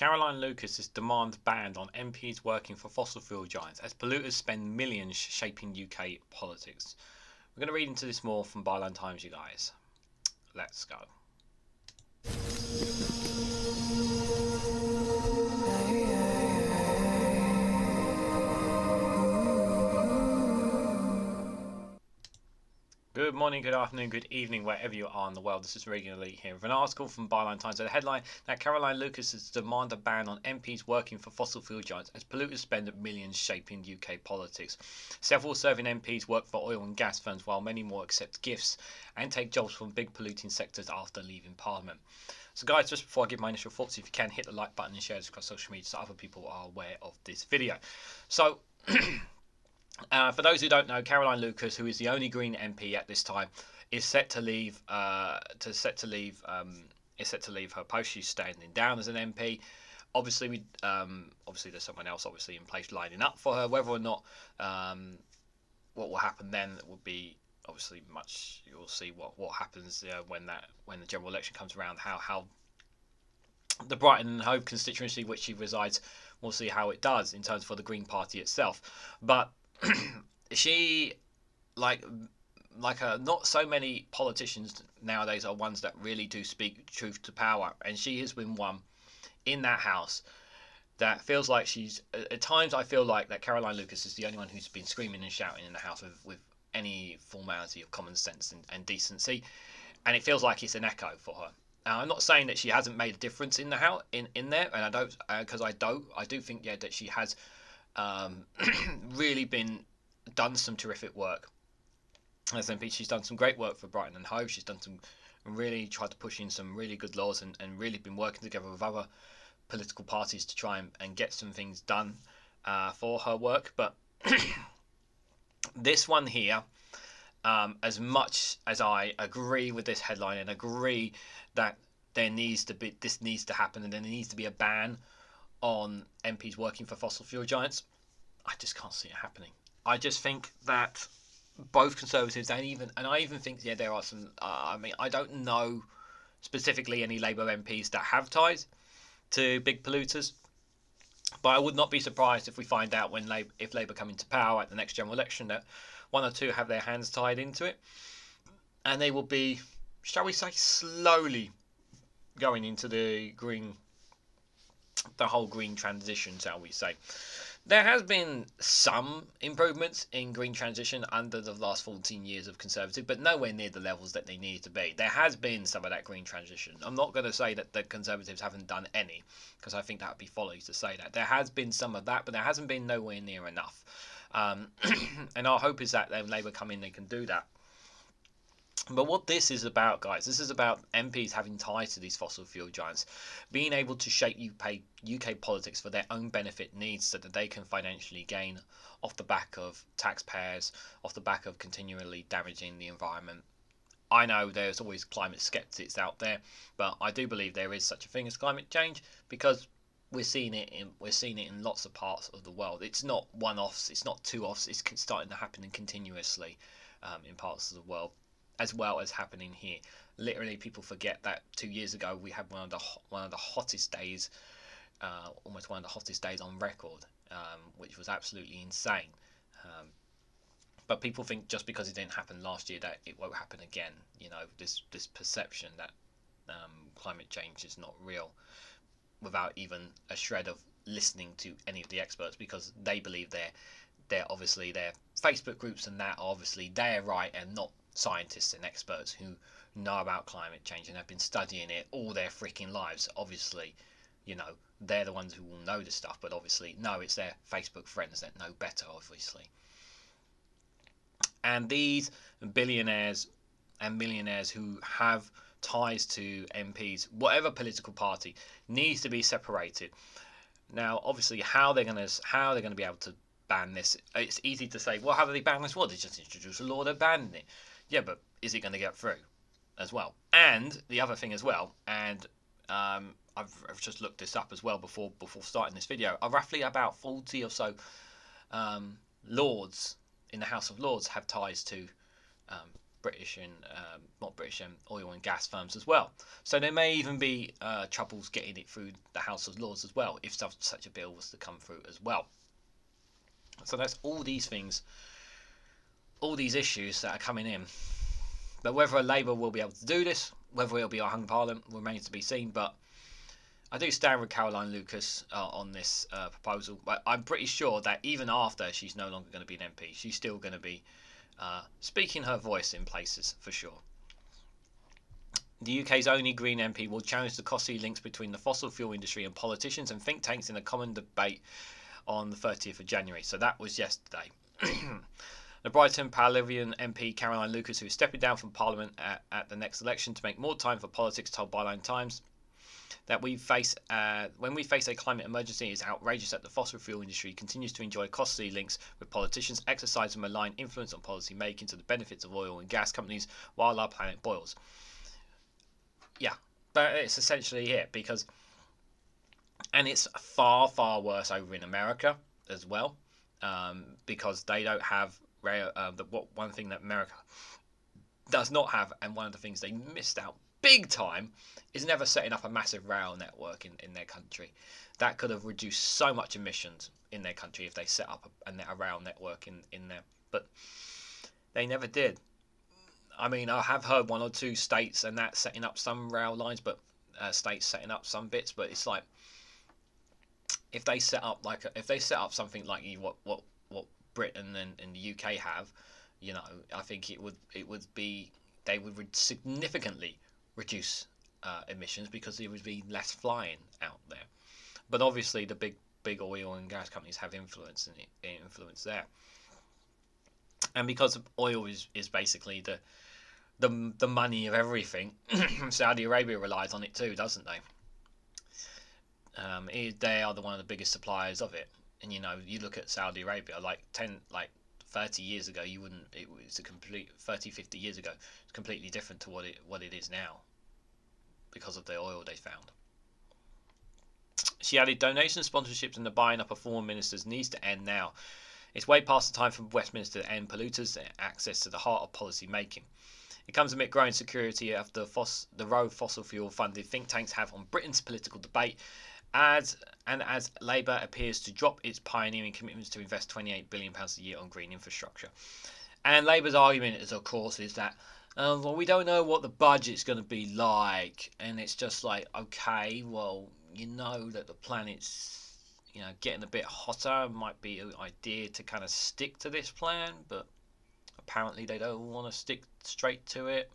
Caroline Lucas's demand banned on MPs working for fossil fuel giants as polluters spend millions shaping UK politics. We're going to read into this more from Byline Times, you guys. Let's go. Good morning, good afternoon, good evening, wherever you are in the world. This is REGANELITE here with an article from Byline Times. So the headline that Caroline Lucas has demanded a ban on MPs working for fossil fuel giants as polluters spend millions shaping UK politics. Several serving MPs work for oil and gas firms, while many more accept gifts and take jobs from big polluting sectors after leaving Parliament. So guys, just before I give my initial thoughts, if you can, hit the like button and share this across social media so other people are aware of this video. So for those who don't know, Caroline Lucas, who is the only Green MP at this time, is set to leave. Is set to leave her post. She's standing down as an MP. Obviously, obviously there's someone else obviously in place lining up for her. Whether or not what will happen then would be obviously much. You'll see what happens when the general election comes around. How the Brighton and Hove constituency, which she resides, we'll see how it does in terms for the Green Party itself. But she, not so many politicians nowadays are ones that really do speak truth to power, and she has been one in that house that feels like she's, at times I feel like that Caroline Lucas is the only one who's been screaming and shouting in the house with any formality of common sense and decency, and it feels like it's an echo for her. Now, I'm not saying that she hasn't made a difference in the house in there, and I don't, because I do think that she has really done some terrific work as MP. She's done some great work for Brighton and Hove. She's done some really tried to push in some really good laws and really been working together with other political parties to try and get some things done for her work. But this one here, as much as I agree with this headline and agree that this needs to happen, and there needs to be a ban on MPs working for fossil fuel giants, I just can't see it happening. I just think that both Conservatives and I even think there are some. I don't know specifically any Labour MPs that have ties to big polluters, but I would not be surprised if we find out if Labour come into power at the next general election that one or two have their hands tied into it, and they will be, shall we say, slowly going into the whole green transition, shall we say. There has been some improvements in green transition under the last 14 years of Conservative, but nowhere near the levels that they need to be. There has been some of that green transition. I'm not going to say that the Conservatives haven't done any, because I think that would be folly to say that. There has been some of that, but there hasn't been nowhere near enough. And our hope is that when Labour come in, they can do that. But what this is about, guys, this is about MPs having ties to these fossil fuel giants, being able to shape UK politics for their own benefit needs so that they can financially gain off the back of taxpayers, off the back of continually damaging the environment. I know there's always climate skeptics out there, but I do believe there is such a thing as climate change, because we're seeing it in lots of parts of the world. It's not one-offs, it's not two-offs, it's starting to happen continuously in parts of the world, as well as happening here. Literally, people forget that 2 years ago we had one of the hottest days, almost one of the hottest days on record, which was absolutely insane. But people think just because it didn't happen last year that it won't happen again. This perception that climate change is not real, without even a shred of listening to any of the experts, because they believe they're obviously their Facebook groups and that are obviously they're right and not scientists and experts who know about climate change and have been studying it all their freaking lives. Obviously, they're the ones who will know the stuff, but obviously, no, it's their Facebook friends that know better, obviously. And these billionaires and millionaires who have ties to MPs, whatever political party, needs to be separated. Now, obviously, how they're going to be able to ban this? It's easy to say, well, how do they ban this? Well, they just introduce a law, they're banning it. Yeah, but is it going to get through as well? And the other thing as well, and I've just looked this up as well before starting this video, roughly about 40 or so Lords in the House of Lords have ties to British and not British oil and gas firms as well. So there may even be troubles getting it through the House of Lords as well, if such a bill was to come through as well. So that's all these things, all these issues that are coming in. But whether Labour will be able to do this, whether it'll be a hung parliament, remains to be seen. But I do stand with Caroline Lucas on this proposal. But I'm pretty sure that even after she's no longer going to be an MP, she's still going to be speaking her voice in places for sure. The UK's only Green MP will challenge the costly links between the fossil fuel industry and politicians and think tanks in a common debate on the 30th of January. So that was yesterday. The Brighton Pavilion MP Caroline Lucas, who is stepping down from Parliament at the next election to make more time for politics, told Byline Times that when we face a climate emergency, it is outrageous that the fossil fuel industry continues to enjoy costly links with politicians, exercise a malign influence on policy making to the benefits of oil and gas companies while our planet boils. Yeah, but it's essentially it, because, and it's far, far worse over in America as well, because they don't have one thing that America does not have, and one of the things they missed out big time, is never setting up a massive rail network in their country. That could have reduced so much emissions in their country if they set up a rail network in there. But they never did. I mean, I have heard one or two states and that setting up some rail lines, but states setting up some bits. But it's like, if they set up something like what Britain and the UK have, you know, I think it would be, they would significantly reduce emissions, because there would be less flying out there. But obviously the big oil and gas companies have influence there, and because oil is basically the money of everything, Saudi Arabia relies on it too, doesn't they? They are one of the biggest suppliers of it. And you know, you look at Saudi Arabia, 30 years ago, it was a complete 50 years ago, it's completely different to what it is now, because of the oil they found. She added, donations, sponsorships and the buying up of former ministers needs to end now. It's way past the time for Westminster to end polluters and access to the heart of policy making. It comes amid growing security after the row fossil fuel funded think tanks have on Britain's political debate, as Labour appears to drop its pioneering commitments to invest £28 billion a year on green infrastructure. And Labour's argument is, of course, is that well, we don't know what the budget's going to be like, and it's just like, okay, well, you know that the planet's, you know, getting a bit hotter. It might be an idea to kind of stick to this plan, but apparently they don't want to stick straight to it.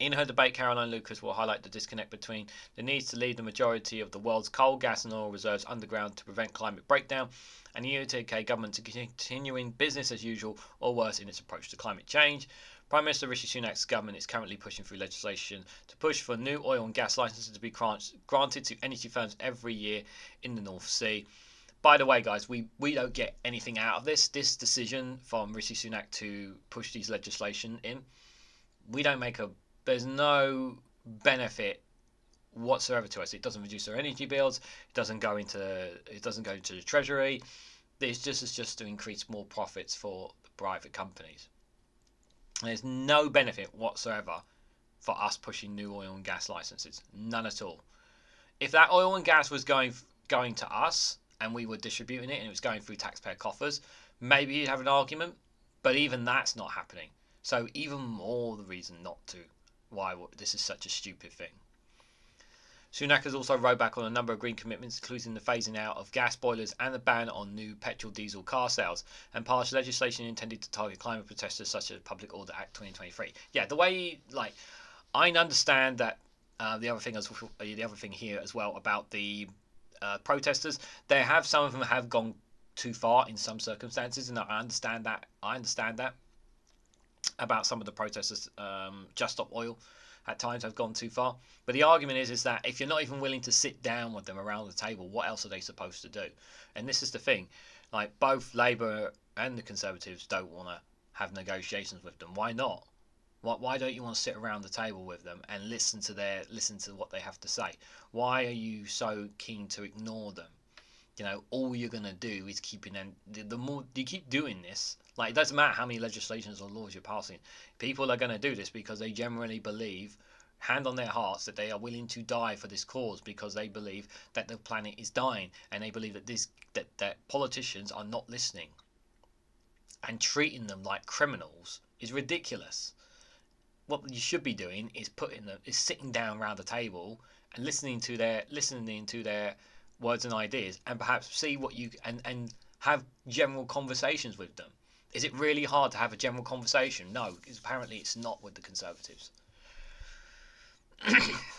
In her debate, Caroline Lucas will highlight the disconnect between the needs to leave the majority of the world's coal, gas and oil reserves underground to prevent climate breakdown, and the UK government to continuing business as usual or worse in its approach to climate change. Prime Minister Rishi Sunak's government is currently pushing through legislation to push for new oil and gas licenses to be granted to energy firms every year in the North Sea. By the way, guys, we don't get anything out of this decision from Rishi Sunak to push these legislation in. There's no benefit whatsoever to us. It doesn't reduce our energy bills. It doesn't go into the treasury. It's just to increase more profits for the private companies. There's no benefit whatsoever for us pushing new oil and gas licenses. None at all. If that oil and gas was going to us and we were distributing it and it was going through taxpayer coffers, maybe you'd have an argument. But even that's not happening. So even more the reason not to. Why this is such a stupid thing. Sunak has also rowed back on a number of green commitments, including the phasing out of gas boilers and the ban on new petrol-diesel car sales, and passed legislation intended to target climate protesters such as Public Order Act 2023. Yeah, the way, I understand that the other thing here as well about the protesters, some of them have gone too far in some circumstances, and I understand that. About some of the protesters, Just Stop Oil at times have gone too far. But the argument is that if you're not even willing to sit down with them around the table, what else are they supposed to do? And this is the thing, both Labour and the Conservatives don't want to have negotiations with them. Why not? Why don't you want to sit around the table with them and listen to what they have to say? Why are you so keen to ignore them? all you're gonna do is keeping them. The more you keep doing this, like, it doesn't matter how many legislations or laws you're passing. People are gonna do this because they generally believe, hand on their hearts, that they are willing to die for this cause, because they believe that the planet is dying, and they believe that politicians are not listening, and treating them like criminals is ridiculous. What you should be doing is sitting down around the table and listening to their words and ideas, and perhaps see what you and have general conversations with them. Is it really hard to have a general conversation? No, because apparently it's not with the Conservatives.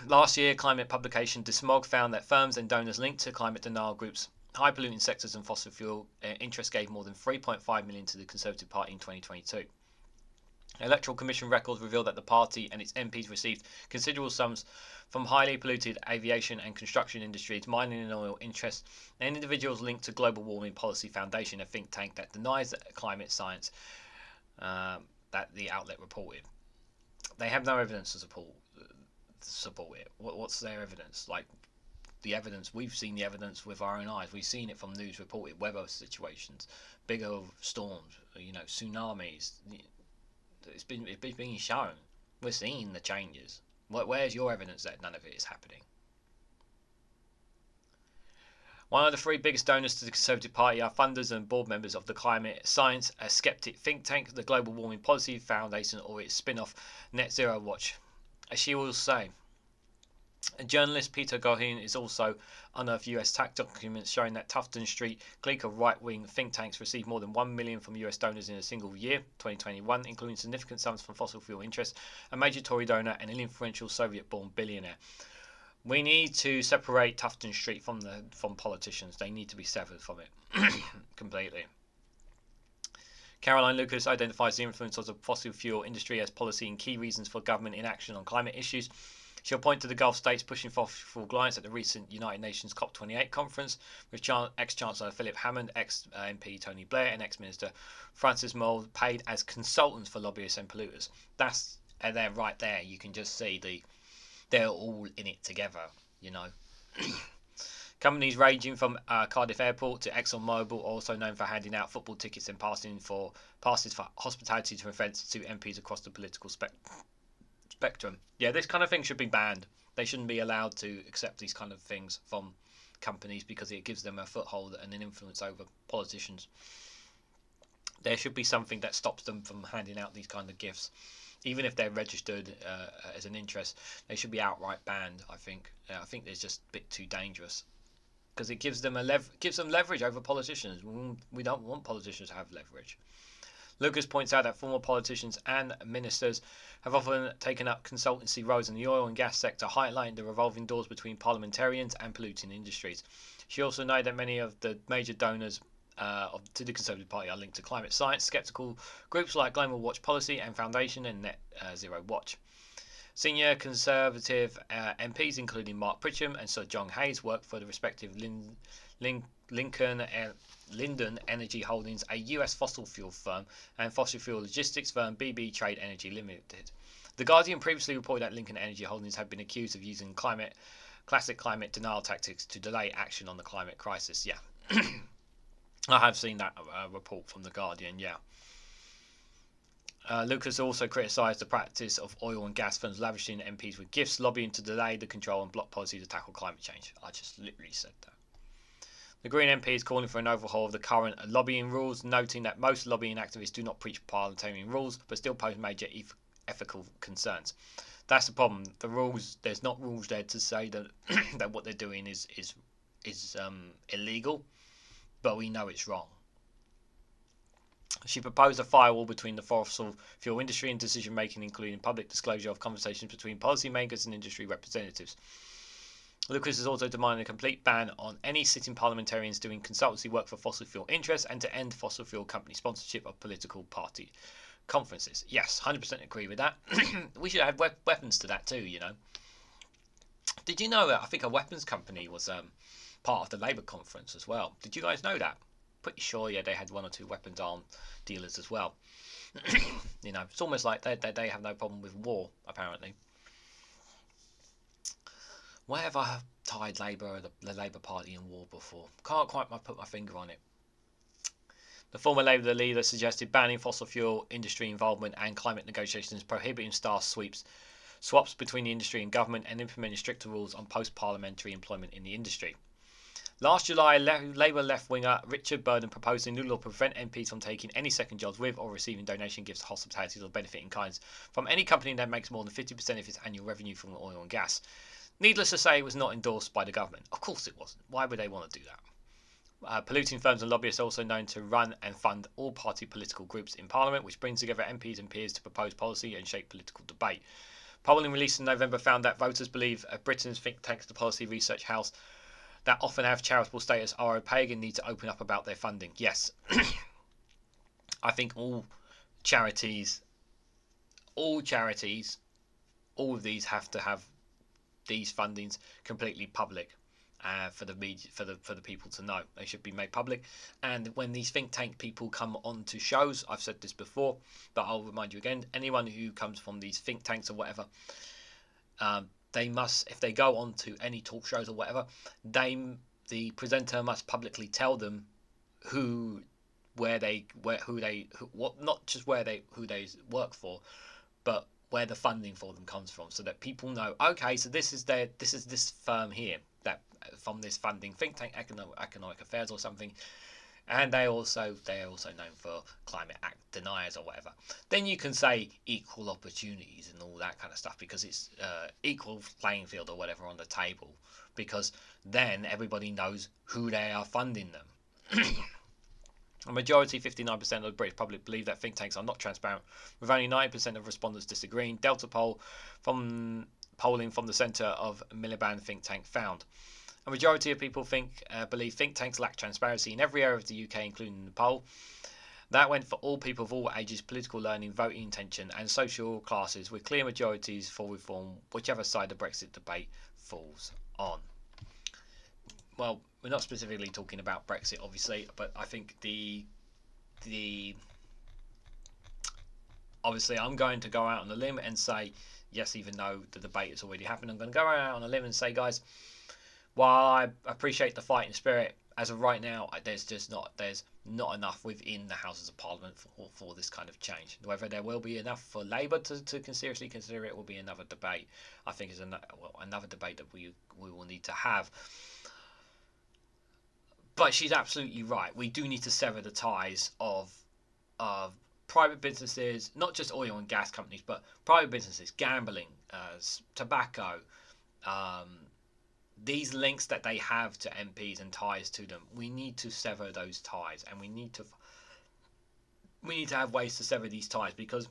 Last year, climate publication Desmog found that firms and donors linked to climate denial groups, high polluting sectors and fossil fuel interests gave more than 3.5 million to the Conservative Party in 2022. Electoral Commission records reveal that the party and its MPs received considerable sums from highly polluted aviation and construction industries, mining and oil interests, and individuals linked to Global Warming Policy Foundation, a think tank that denies climate science, that the outlet reported. They have no evidence to support it. What's their evidence? Like, the evidence, we've seen the evidence with our own eyes. We've seen it from news reported weather situations, bigger storms, tsunamis. It's being shown. We're seeing the changes. Where's your evidence that none of it is happening? One of the three biggest donors to the Conservative Party are funders and board members of the climate science a skeptic think tank, the Global Warming Policy Foundation, or its spin-off Net Zero Watch. As she will say, journalist Peter Gohin is also unearthed US tax documents showing that Tufton Street clique of right-wing think tanks received more than $1 million from US donors in a single year, 2021, including significant sums from fossil fuel interests, a major Tory donor, and an influential Soviet-born billionaire. We need to separate Tufton Street from politicians. They need to be severed from it completely. Caroline Lucas identifies the influence of the fossil fuel industry as policy and key reasons for government inaction on climate issues. She'll point to the Gulf states pushing for full compliance at the recent United Nations COP28 conference, with ex-Chancellor Philip Hammond, ex-MP Tony Blair, and ex-Minister Francis Mould paid as consultants for lobbyists and polluters. That's there, right there. You can just see they're all in it together, Companies ranging from Cardiff Airport to ExxonMobil, also known for handing out football tickets and passes for hospitality to events to MPs across the political spectrum. Yeah, this kind of thing should be banned. They shouldn't be allowed to accept these kind of things from companies because it gives them a foothold and an influence over politicians. There should be something that stops them from handing out these kind of gifts. Even if they're registered as an interest, they should be outright banned, I think. I think it's just a bit too dangerous, because it gives them leverage over politicians. We don't want politicians to have leverage. Lucas points out that former politicians and ministers have often taken up consultancy roles in the oil and gas sector, highlighting the revolving doors between parliamentarians and polluting industries. She also noted that many of the major donors to the Conservative Party are linked to climate science, sceptical groups like Global Watch Policy and Foundation and Net Zero Watch. Senior Conservative MPs, including Mark Pritcham and Sir John Hayes, work for the respective Linden Energy Holdings, a US fossil fuel firm, and fossil fuel logistics firm BB Trade Energy Limited. The Guardian previously reported that Lincoln Energy Holdings had been accused of using classic climate denial tactics to delay action on the climate crisis. Yeah. I have seen that report from The Guardian, yeah. Lucas also criticised the practice of oil and gas firms lavishing MPs with gifts, lobbying to delay the control and block policy to tackle climate change. I just literally said that. The Green MP is calling for an overhaul of the current lobbying rules, noting that most lobbying activists do not preach parliamentarian rules, but still pose major ethical concerns. That's the problem. The rules, there's not rules there to say that that what they're doing is illegal, but we know it's wrong. She proposed a firewall between the fossil fuel industry and decision making, including public disclosure of conversations between policymakers and industry representatives. Lucas has also demanded a complete ban on any sitting parliamentarians doing consultancy work for fossil fuel interests, and to end fossil fuel company sponsorship of political party conferences. Yes, 100% agree with that. We should add weapons to that too, Did you know that I think a weapons company was part of the Labour conference as well? Did you guys know that? Pretty sure, yeah, they had one or two weapons arm dealers as well. It's almost like they have no problem with war, apparently. Where have I tied Labour, the Labour Party in war before. Can't quite put my finger on it. The former Labour leader suggested banning fossil fuel industry involvement and climate negotiations, prohibiting swaps between the industry and government, and implementing stricter rules on post-parliamentary employment in the industry. Last July, Labour left-winger Richard Burden proposed a new law to prevent MPs from taking any second jobs with or receiving donation gifts, hospitalities or benefit in kinds from any company that makes more than 50% of its annual revenue from oil and gas. Needless to say, it was not endorsed by the government. Of course it wasn't. Why would they want to do that? Polluting firms and lobbyists are also known to run and fund all-party political groups in Parliament, which brings together MPs and peers to propose policy and shape political debate. Polling released in November found that voters believe Britain's think tanks, the Policy Research House, that often have charitable status, are opaque and need to open up about their funding. Yes, I think all charities, all of these have to have these fundings completely public. For the media, for the people to know, they should be made public. And when these think tank people come on to shows, I've said this before, but I'll remind you again: anyone who comes from these think tanks or whatever, they must, if they go on to any talk shows or whatever, the presenter must publicly tell them who they work for, but where the funding for them comes from, so that people know, okay, so this is this firm here that from this funding think tank, economic affairs or something, and they're also known for climate act deniers or whatever. Then you can say equal opportunities and all that kind of stuff, because it's equal playing field or whatever on the table, because then everybody knows who they are funding them. A majority, 59% of the British public, believe that think tanks are not transparent, with only 9% of respondents disagreeing. Delta poll from polling from the centre of Miliband think tank found a majority of people believe think tanks lack transparency in every area of the UK, including the poll. That went for all people of all ages, political learning, voting intention, and social classes, with clear majorities for reform, whichever side the Brexit debate falls on. Well, we're not specifically talking about Brexit, obviously, but I think obviously I'm going to go out on a limb and say yes, even though the debate has already happened. I'm going to go out on a limb and say, guys, while I appreciate the fighting spirit, as of right now, there's not enough within the Houses of Parliament for this kind of change. Whether there will be enough for Labour to seriously consider it will be another debate. I think is another debate that we will need to have. But she's absolutely right. We do need to sever the ties of private businesses, not just oil and gas companies, but private businesses, gambling, tobacco, these links that they have to MPs and ties to them. We need to sever those ties, and we need to have ways to sever these ties, because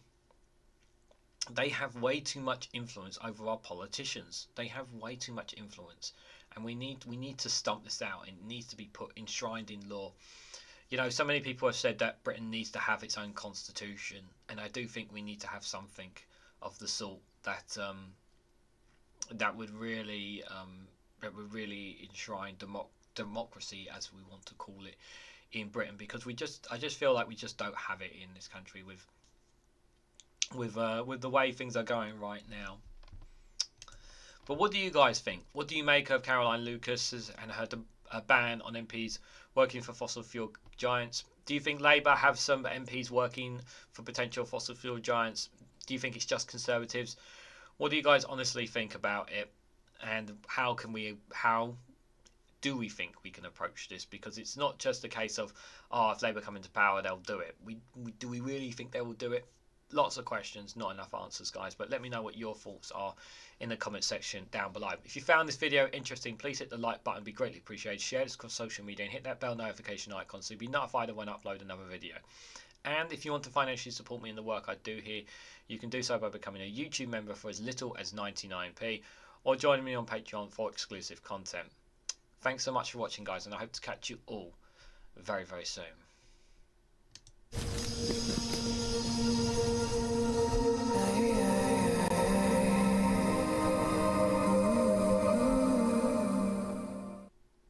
they have way too much influence over our politicians. They have way too much influence, and we need to stomp this out. It needs to be enshrined in law. You know, so many people have said that Britain needs to have its own constitution, and I do think we need to have something of the sort that would really enshrine democracy, as we want to call it, in Britain, because I just feel like we just don't have it in this country with the way things are going right now. But what do you guys think? What do you make of Caroline Lucas and her ban on MPs working for fossil fuel giants? Do you think Labour have some MPs working for potential fossil fuel giants? Do you think it's just Conservatives? What do you guys honestly think about it? And how do we think we can approach this? Because it's not just a case of, if Labour come into power, they'll do it. Do we really think they will do it? Lots of questions, not enough answers, guys. But let me know what your thoughts are in the comment section down below. If you found this video interesting, please hit the like button. It'd be greatly appreciated. Share this across social media and hit that bell notification icon so you'll be notified of when I upload another video. And if you want to financially support me in the work I do here, you can do so by becoming a YouTube member for as little as 99p, or joining me on Patreon for exclusive content. Thanks so much for watching, guys, and I hope to catch you all very, very soon.